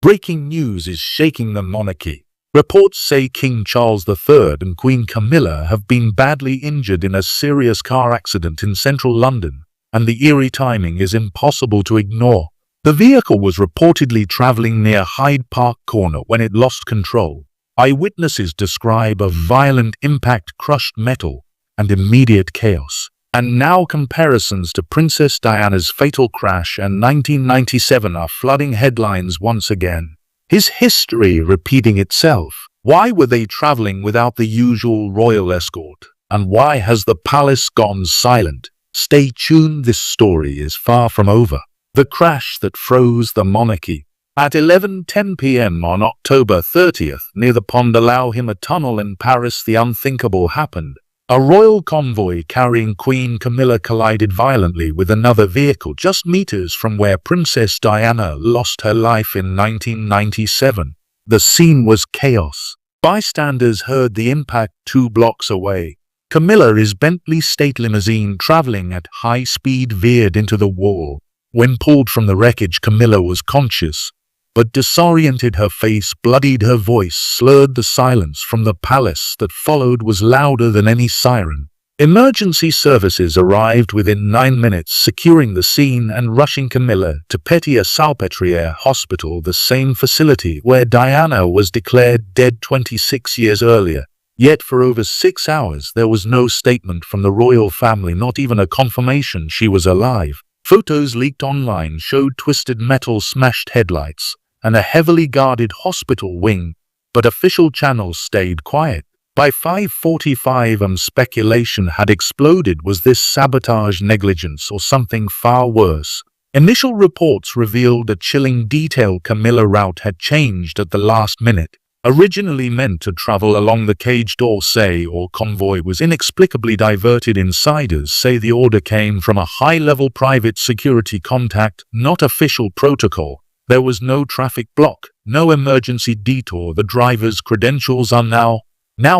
Breaking news is shaking the monarchy. Reports say King Charles III and Queen Camilla have been badly injured in a serious car accident in central London, and the eerie timing is impossible to ignore. The vehicle was reportedly traveling near Hyde Park Corner when it lost control. Eyewitnesses describe a violent impact, crushed metal, and immediate chaos. And now comparisons to Princess Diana's fatal crash and 1997 are flooding headlines once again. Is history repeating itself? Why were they traveling without the usual royal escort? And why has the palace gone silent? Stay tuned, this story is far from over. The crash that froze the monarchy. At 11:10 p.m. on October 30th, near the Pont de l'Alma tunnel in Paris, the unthinkable happened. A royal convoy carrying Queen Camilla collided violently with another vehicle just meters from where Princess Diana lost her life in 1997. The scene was chaos. Bystanders heard the impact 2 blocks away. Camilla's Bentley state limousine traveling at high speed veered into the wall. When pulled from the wreckage, Camilla was conscious, but disoriented. Her face bloodied, her voice slurred. The silence from the palace that followed was louder than any siren. Emergency services arrived within 9 minutes, securing the scene and rushing Camilla to Petit-Salpêtrière Hospital, the same facility where Diana was declared dead 26 years earlier. Yet for over 6 hours there was no statement from the royal family, not even a confirmation she was alive. Photos leaked online showed twisted metal, smashed headlights, and a heavily guarded hospital wing, but official channels stayed quiet. By 5:45 am, speculation had exploded. Was this sabotage, negligence, or something far worse? Initial reports revealed a chilling detail. Camilla's route had changed at the last minute. Originally meant to travel along the Cage d'Orsay or convoy, was inexplicably diverted. Insiders say the order came from a high-level private security contact, not official protocol. There was no traffic block, no emergency detour. The driver's credentials are now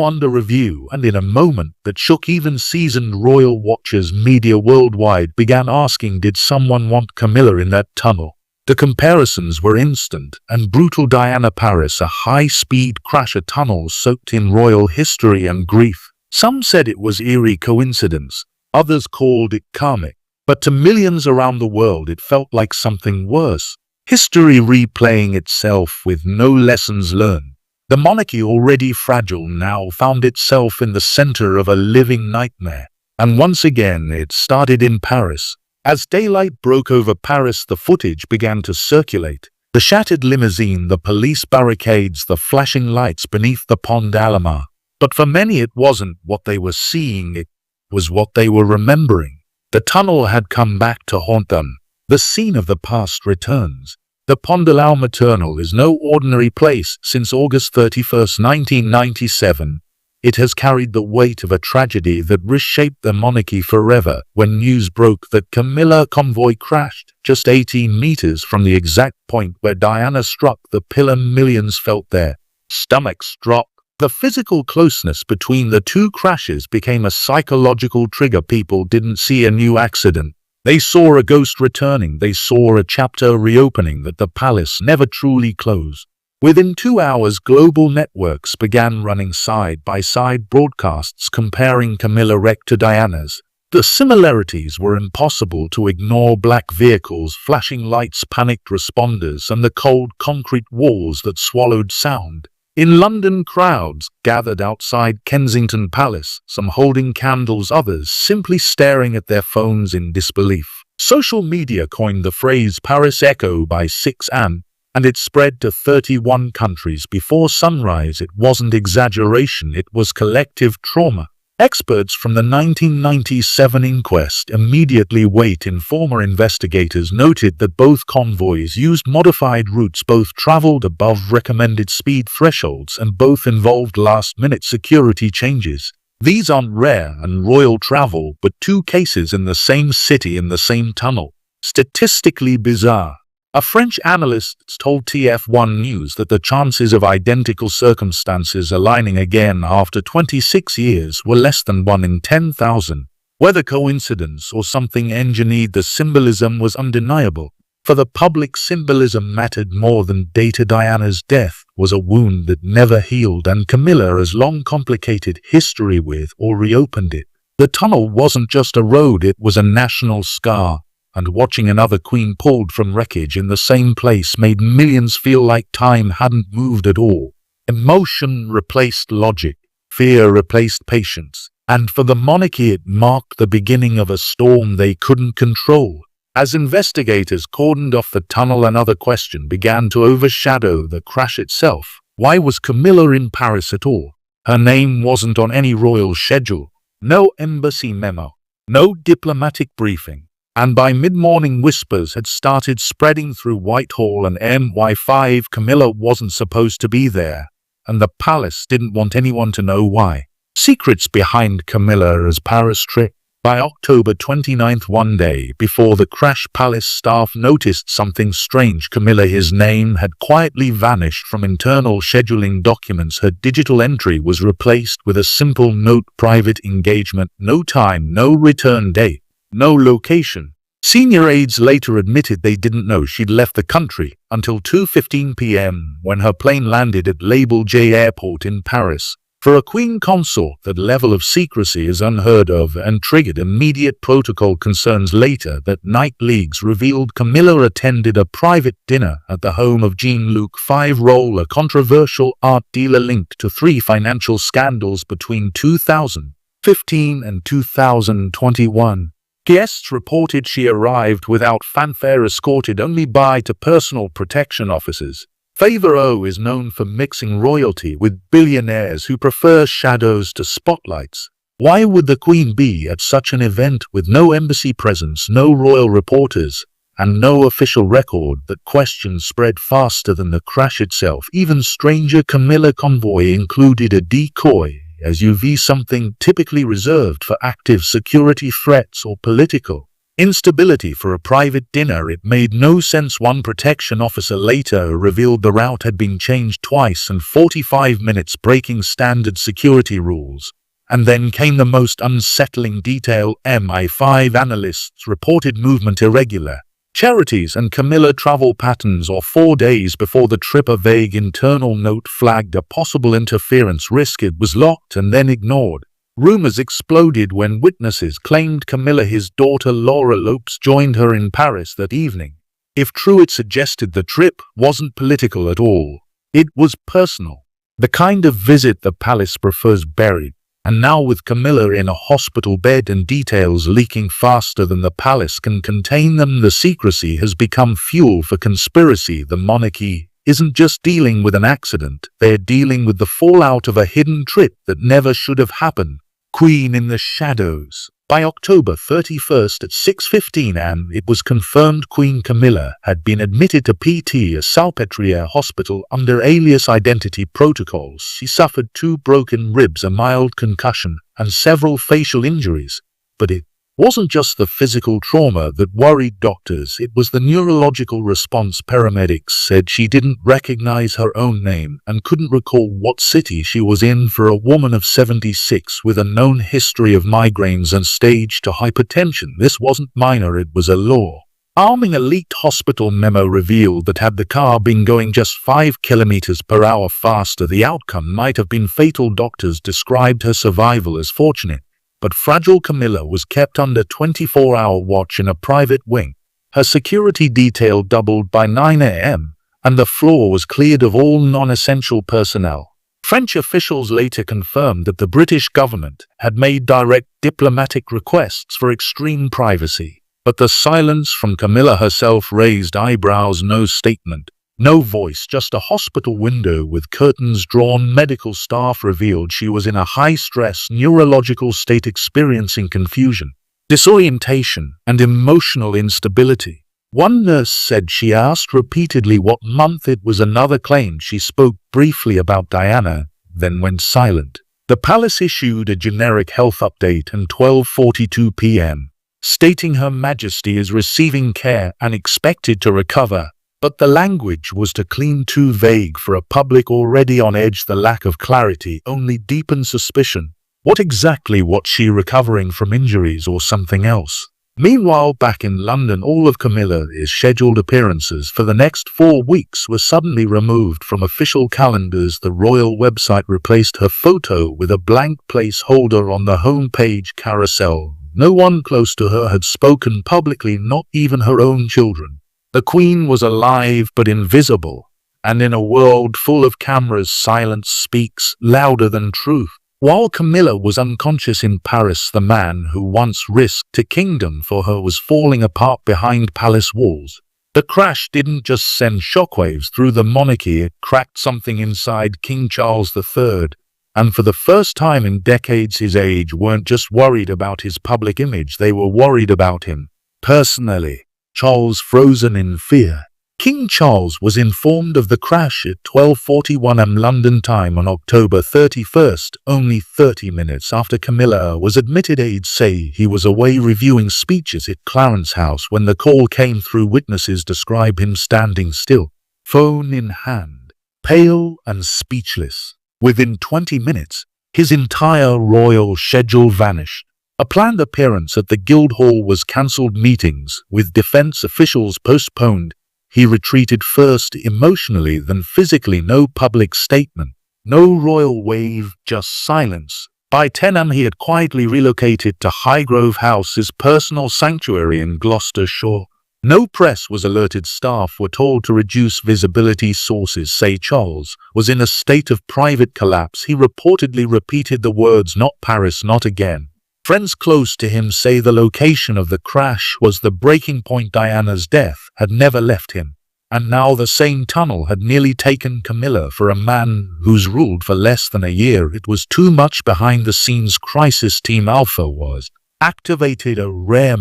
under review, and in a moment that shook even seasoned royal watchers, media worldwide began asking, did someone want Camilla in that tunnel? The comparisons were instant and brutal. Diana, Paris, a high-speed crash, a tunnel soaked in royal history and grief. Some said it was eerie coincidence, others called it karmic, but to millions around the world it felt like something worse. History replaying itself with no lessons learned. The monarchy, already fragile, now found itself in the center of a living nightmare. And once again it started in Paris. As daylight broke over Paris, the footage began to circulate. The shattered limousine, the police barricades, the flashing lights beneath the Pont de l'Alma. But for many it wasn't what they were seeing, it was what they were remembering. The tunnel had come back to haunt them. The scene of the past returns. The Pont de l'Alma tunnel is no ordinary place. Since August 31st, 1997, it has carried the weight of a tragedy that reshaped the monarchy forever. When news broke that Camilla convoy crashed just 18 meters from the exact point where Diana struck the pillar, millions felt their stomachs drop. The physical closeness between the two crashes became a psychological trigger. People didn't see a new accident. They saw a ghost returning. They saw a chapter reopening that the palace never truly closed. Within 2 hours, global networks began running side-by-side broadcasts comparing Camilla's wreck to Diana's. The similarities were impossible to ignore: black vehicles, flashing lights, panicked responders, and the cold concrete walls that swallowed sound. In London, crowds gathered outside Kensington Palace, some holding candles, others simply staring at their phones in disbelief. Social media coined the phrase Paris Echo by 6 am, and it spread to 31 countries before sunrise. It wasn't exaggeration, it was collective trauma. Experts from the 1997 inquest immediately weighed in. Former investigators noted that both convoys used modified routes, both traveled above recommended speed thresholds, and both involved last-minute security changes. These aren't rare and royal travel, but 2 cases in the same city in the same tunnel. Statistically bizarre. A French analyst told TF1 News that the chances of identical circumstances aligning again after 26 years were less than 1 in 10,000. Whether coincidence or something engineered, the symbolism was undeniable. For the public, symbolism mattered more than data. Diana's death was a wound that never healed, and Camilla has long complicated history with or reopened it. The tunnel wasn't just a road, it was a national scar, and watching another queen pulled from wreckage in the same place made millions feel like time hadn't moved at all. Emotion replaced logic, fear replaced patience, and for the monarchy it marked the beginning of a storm they couldn't control. As investigators cordoned off the tunnel, another question began to overshadow the crash itself. Why was Camilla in Paris at all? Her name wasn't on any royal schedule, no embassy memo, no diplomatic briefing. And by mid-morning, whispers had started spreading through Whitehall and MI5 Camilla wasn't supposed to be there, and the palace didn't want anyone to know why. Secrets behind Camilla's Paris trip. By October 29th, one day before the crash, palace staff noticed something strange. Camilla's name had quietly vanished from internal scheduling documents. Her digital entry was replaced with a simple note: private engagement, no time, no return date, no location. Senior aides later admitted they didn't know she'd left the country until 2:15 p.m. when her plane landed at Label J Airport in Paris. For a queen consort, that level of secrecy is unheard of and triggered immediate protocol concerns. Later that night, leaks revealed Camilla attended a private dinner at the home of Jean-Luc Fiverolle, a controversial art dealer linked to 3 financial scandals between 2015 and 2021. Guests reported she arrived without fanfare, escorted only by personal protection officers. Fiverolle is known for mixing royalty with billionaires who prefer shadows to spotlights. Why would the Queen be at such an event with no embassy presence, no royal reporters, and no official record? That question spread faster than the crash itself. Even stranger, Camilla convoy included a decoy SUV, something typically reserved for active security threats or political instability. For a private dinner, it made no sense. One protection officer later revealed the route had been changed twice and 45 minutes, breaking standard security rules. And then came the most unsettling detail. MI5 analysts reported movement irregular, charities and Camilla travel patterns. Or 4 days before the trip, a vague internal note flagged a possible interference risk. It was locked and then ignored. Rumors exploded when witnesses claimed Camilla's daughter Laura Lopes joined her in Paris that evening. If true, it suggested the trip wasn't political at all. It was personal. The kind of visit the palace prefers buried. And now, with Camilla in a hospital bed and details leaking faster than the palace can contain them, the secrecy has become fuel for conspiracy. The monarchy isn't just dealing with an accident, they're dealing with the fallout of a hidden trip that never should have happened. Queen in the shadows. By October 31st at 6:15 am, it was confirmed Queen Camilla had been admitted to PT, a Salpêtrière hospital, under alias identity protocols. She suffered 2 broken ribs, a mild concussion, and several facial injuries. But it wasn't just the physical trauma that worried doctors, it was the neurological response. Paramedics said she didn't recognize her own name and couldn't recall what city she was in. For a woman of 76 with a known history of migraines and stage 2 hypertension, this wasn't minor, it was a law. Arming. A leaked hospital memo revealed that had the car been going just 5 km/h faster, the outcome might have been fatal. Doctors described her survival as fortunate, but fragile. Camilla was kept under 24-hour watch in a private wing. Her security detail doubled by 9 a.m., and the floor was cleared of all non-essential personnel. French officials later confirmed that the British government had made direct diplomatic requests for extreme privacy. But the silence from Camilla herself raised eyebrows. No statement, no voice, just a hospital window with curtains drawn. Medical staff revealed she was in a high-stress neurological state, experiencing confusion, disorientation, and emotional instability. One nurse said she asked repeatedly what month it was. Another claimed she spoke briefly about Diana, then went silent. The palace issued a generic health update at 12:42 p.m., stating Her Majesty is receiving care and expected to recover. But the language was too vague for a public already on edge. The lack of clarity only deepened suspicion. What exactly was she recovering from, injuries or something else? Meanwhile, back in London, all of Camilla's scheduled appearances for the next 4 weeks were suddenly removed from official calendars. The royal website replaced her photo with a blank placeholder on the homepage carousel. No one close to her had spoken publicly, not even her own children. The Queen was alive but invisible, and in a world full of cameras, silence speaks louder than truth. While Camilla was unconscious in Paris, the man who once risked a kingdom for her was falling apart behind palace walls. The crash didn't just send shockwaves through the monarchy, it cracked something inside King Charles III. And for the first time in decades, his age weren't just worried about his public image, they were worried about him personally. Charles frozen in fear. King Charles was informed of the crash at 12:41 am London time on October 31st, only 30 minutes after Camilla was admitted. Aides say he was away reviewing speeches at Clarence House when the call came through. Witnesses describe him standing still, phone in hand, pale and speechless. Within 20 minutes, his entire royal schedule vanished. A planned appearance at the Guildhall was cancelled, meetings with defense officials postponed. He retreated first emotionally, then physically. No public statement, no royal wave, just silence. By 10 am he had quietly relocated to Highgrove House, his personal sanctuary in Gloucestershire. No press was alerted, staff were told to reduce visibility. Sources say Charles was in a state of private collapse. He reportedly repeated the words, "Not Paris, not again." Friends close to him say the location of the crash was the breaking point. Diana's death had never left him, and now the same tunnel had nearly taken Camilla. For a man who's ruled for less than a year, it was too much. Behind the scenes, crisis team Alpha was activated, a rare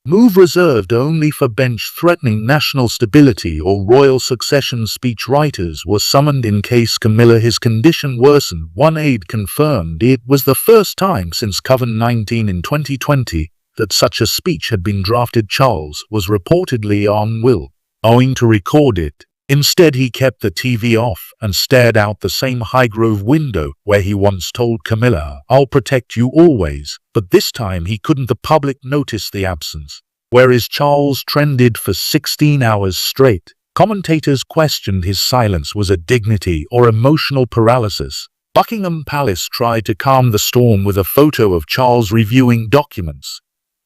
move reserved only for bench-threatening national stability or royal succession. Speechwriters were summoned in case Camilla's condition worsened. One aide confirmed it was the first time since COVID-19 in 2020 that such a speech had been drafted. Charles was reportedly unwilling to record it. Instead, he kept the TV off and stared out the same Highgrove window where he once told Camilla, "I'll protect you always." But this time he couldn't. The public noticed the absence. Whereas Charles trended for 16 hours straight. Commentators questioned his silence was a dignity or emotional paralysis. Buckingham Palace tried to calm the storm with a photo of Charles reviewing documents.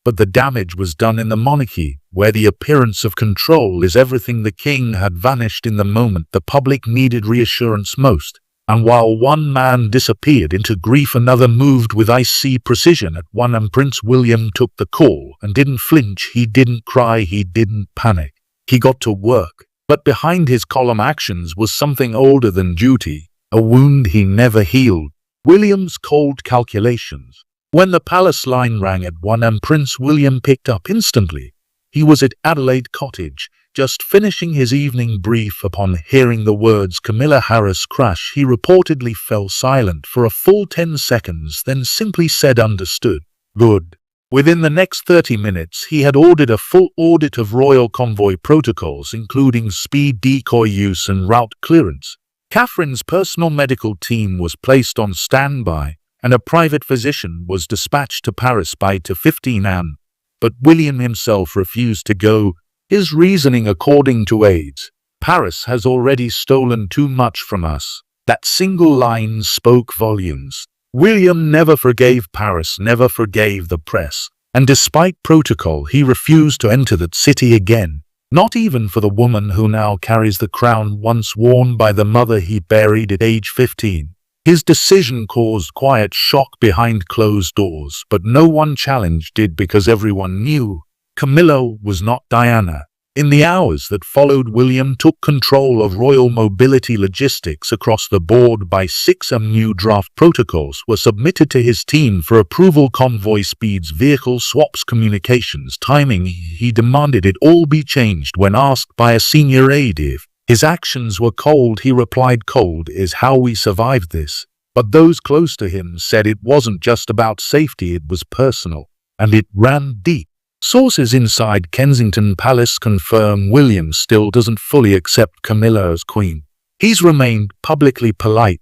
But the damage was done in the monarchy, where the appearance of control is everything. The king had vanished in the moment the public needed reassurance most. And while one man disappeared into grief, another moved with icy precision. At 1 am, Prince William took the call and didn't flinch. He didn't cry, he didn't panic. He got to work. But behind his calm actions was something older than duty, a wound he never healed. William's cold calculations. When the palace line rang at 1 am, Prince William picked up instantly. He was at Adelaide Cottage, just finishing his evening brief. Upon hearing the words Camilla Harris crash, he reportedly fell silent for a full 10 seconds, then simply said, "Understood. Good." Within the next 30 minutes, he had ordered a full audit of royal convoy protocols, including speed decoy use and route clearance. Catherine's personal medical team was placed on standby, and a private physician was dispatched to Paris by 15 am. But William himself refused to go. His reasoning, according to aides, "Paris has already stolen too much from us." That single line spoke volumes. William never forgave Paris, never forgave the press. And despite protocol, he refused to enter that city again. Not even for the woman who now carries the crown once worn by the mother he buried at age 15. His decision caused quiet shock behind closed doors, but no one challenged it because everyone knew Camilla was not Diana. In the hours that followed, William took control of royal mobility logistics across the board. By 6 am, new draft protocols were submitted to his team for approval: convoy speeds, vehicle swaps, communications, timing. He demanded it all be changed. When asked by a senior aide if his actions were cold, he replied, "Cold is how we survived this." But those close to him said it wasn't just about safety, it was personal, and it ran deep. Sources inside Kensington Palace confirm William still doesn't fully accept Camilla as queen. He's remained publicly polite,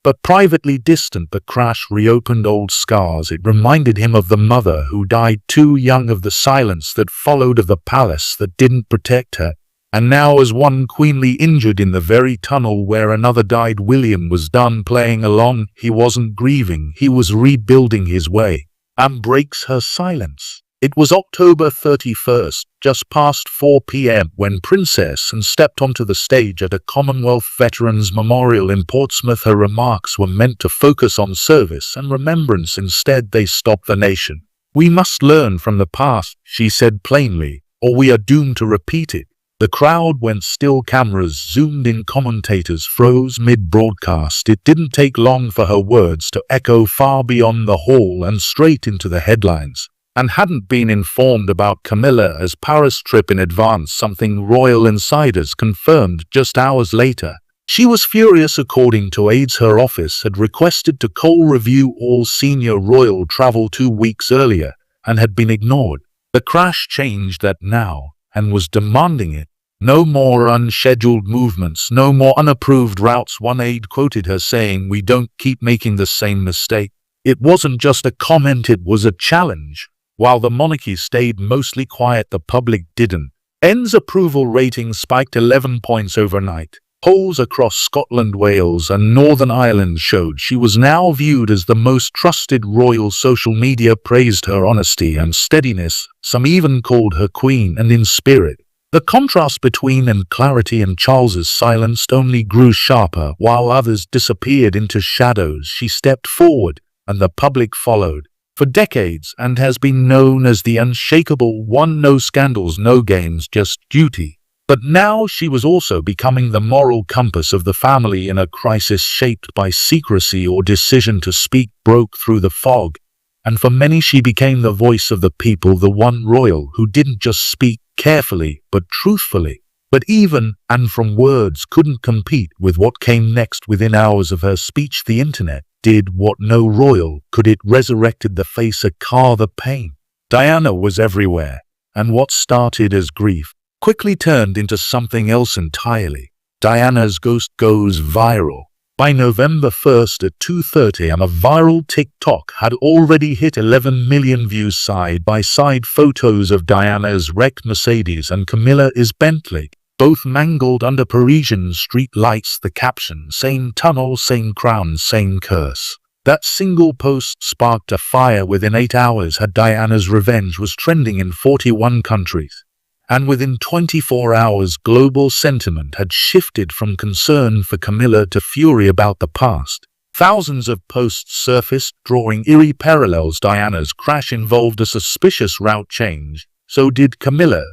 but privately distant. The crash reopened old scars. It reminded him of the mother who died too young, of the silence that followed, of the palace that didn't protect her. And now, as one queenly injured in the very tunnel where another died, William was done playing along. He wasn't grieving, he was rebuilding his way. And breaks her silence. It was October 31st, just past 4 p.m, when Princess Anne stepped onto the stage at a Commonwealth Veterans Memorial in Portsmouth. Her remarks were meant to focus on service and remembrance. Instead, they stopped the nation. "We must learn from the past," she said plainly, "or we are doomed to repeat it." The crowd went still. Cameras zoomed in. Commentators froze mid-broadcast. It didn't take long for her words to echo far beyond the hall and straight into the headlines. And hadn't been informed about Camilla's Paris trip in advance, something royal insiders confirmed just hours later. She was furious. According to aides, her office had requested to review all senior royal travel 2 weeks earlier and had been ignored. The crash changed that now and was demanding it. No more unscheduled movements, no more unapproved routes. One aide quoted her saying, "We don't keep making the same mistake." It wasn't just a comment, it was a challenge. While the monarchy stayed mostly quiet, the public didn't. Anne's approval rating spiked 11 points overnight. Polls across Scotland, Wales, and Northern Ireland showed she was now viewed as the most trusted royal. Social media praised her honesty and steadiness. Some even called her queen, and in spirit. The contrast between Anne's clarity and Charles's silence only grew sharper. While others disappeared into shadows, she stepped forward, and the public followed. For decades, and has been known as the unshakable one. No scandals, no games, just duty. But now she was also becoming the moral compass of the family. In a crisis shaped by secrecy or decision to speak broke through the fog. And for many, she became the voice of the people, the one royal who didn't just speak carefully, but truthfully. But even, and from words, couldn't compete with what came next. Within hours of her speech, the internet did what no royal could. It resurrected the face, a car, the pain. Diana was everywhere, and what started as grief quickly turned into something else entirely. Diana's ghost goes viral. By November 1st at 2:30 am, a viral TikTok had already hit 11 million views. Side-by-side photos of Diana's wrecked Mercedes and Camilla's Bentley, both mangled under Parisian street lights. The caption, "Same tunnel, same crown, same curse." That single post sparked a fire. Within 8 hours, Diana's revenge was trending in 41 countries. And within 24 hours, global sentiment had shifted from concern for Camilla to fury about the past. Thousands of posts surfaced, drawing eerie parallels. Diana's crash involved a suspicious route change. So did Camilla.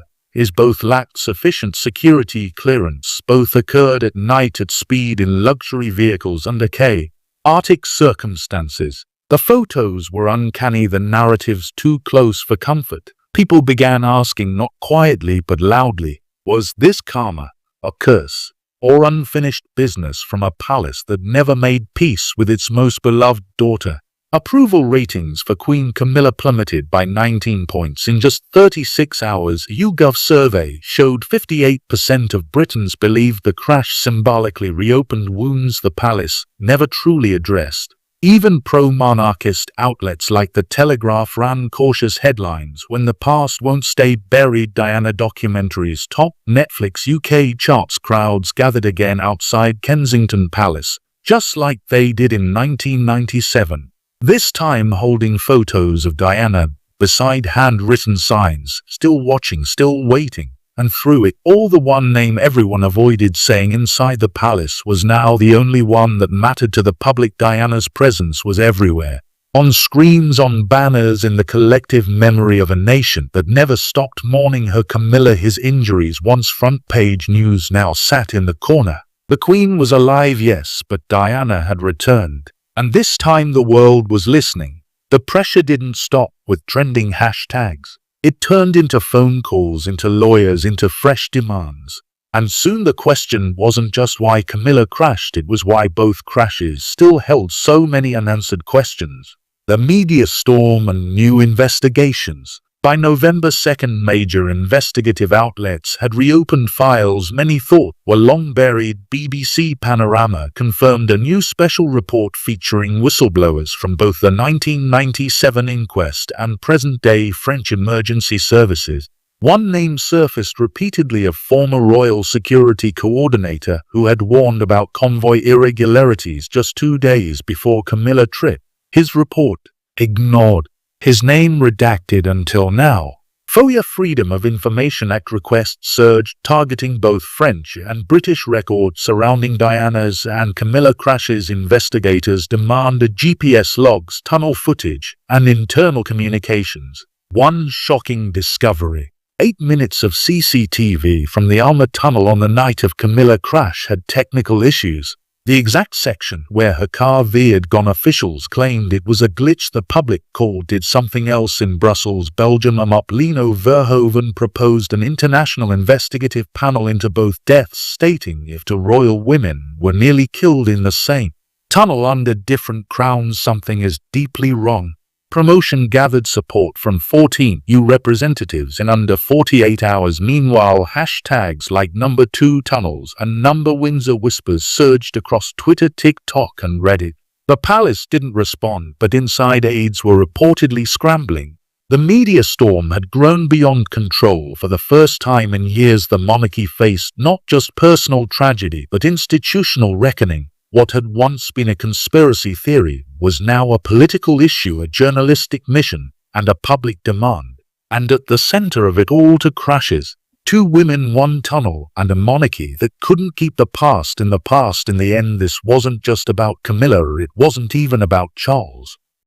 Both lacked sufficient security clearance. Both occurred at night, at speed, in luxury vehicles under chaotic circumstances. The photos were uncanny, the narratives too close for comfort. People began asking, not quietly but loudly, was this karma, a curse, or unfinished business from a palace that never made peace with its most beloved daughter? Approval ratings for Queen Camilla plummeted by 19 points in just 36 hours. A YouGov survey showed 58% of Britons believed the crash symbolically reopened wounds the palace never truly addressed. Even pro-monarchist outlets like The Telegraph ran cautious headlines, "When the past won't stay buried." Diana documentaries top Netflix UK charts. Crowds gathered again outside Kensington Palace, just like they did in 1997. This time holding photos of Diana beside handwritten signs, "Still watching, still waiting." And through it all, the one name everyone avoided saying inside the palace was now the only one that mattered to the public. Diana's presence was everywhere. On screens, on banners, in the collective memory of a nation that never stopped mourning her. Camilla, his injuries, once front-page news, now sat in the corner. The Queen was alive, yes, but Diana had returned. And this time the world was listening. The pressure didn't stop with trending hashtags. It turned into phone calls, into lawyers, into fresh demands. And soon the question wasn't just why Camilla crashed, it was why both crashes still held so many unanswered questions. The media storm and new investigations. By November 2nd, major investigative outlets had reopened files many thought were long buried. BBC Panorama confirmed a new special report featuring whistleblowers from both the 1997 inquest and present-day French emergency services. One name surfaced repeatedly of former royal security coordinator who had warned about convoy irregularities just 2 days before Camilla trip. His report ignored. His name redacted until now. FOIA Freedom of Information Act requests surged, targeting both French and British records surrounding Diana's and Camilla crashes. Investigators demanded GPS logs, tunnel footage, and internal communications. One shocking discovery. 8 minutes of CCTV from the Alma tunnel on the night of Camilla crash had technical issues. The exact section where her car veered gone. Officials claimed it was a glitch. The public called it something else. In Brussels, Belgium, Lino Verhoeven proposed an international investigative panel into both deaths, stating if two royal women were nearly killed in the same tunnel under different crowns, something is deeply wrong. Promotion gathered support from 14 EU representatives in under 48 hours. Meanwhile, hashtags like #2tunnels and #Windsor whispers surged across Twitter, TikTok, and Reddit. The palace didn't respond, but inside aides were reportedly scrambling. The media storm had grown beyond control. For the first time in years, the monarchy faced not just personal tragedy, but institutional reckoning. What had once been a conspiracy theory was now a political issue, a journalistic mission, and a public demand. And at the center of it all, two crashes. 2 women, 1 tunnel, and a monarchy that couldn't keep the past in the past. In the end, this wasn't just about Camilla, it wasn't even about Charles.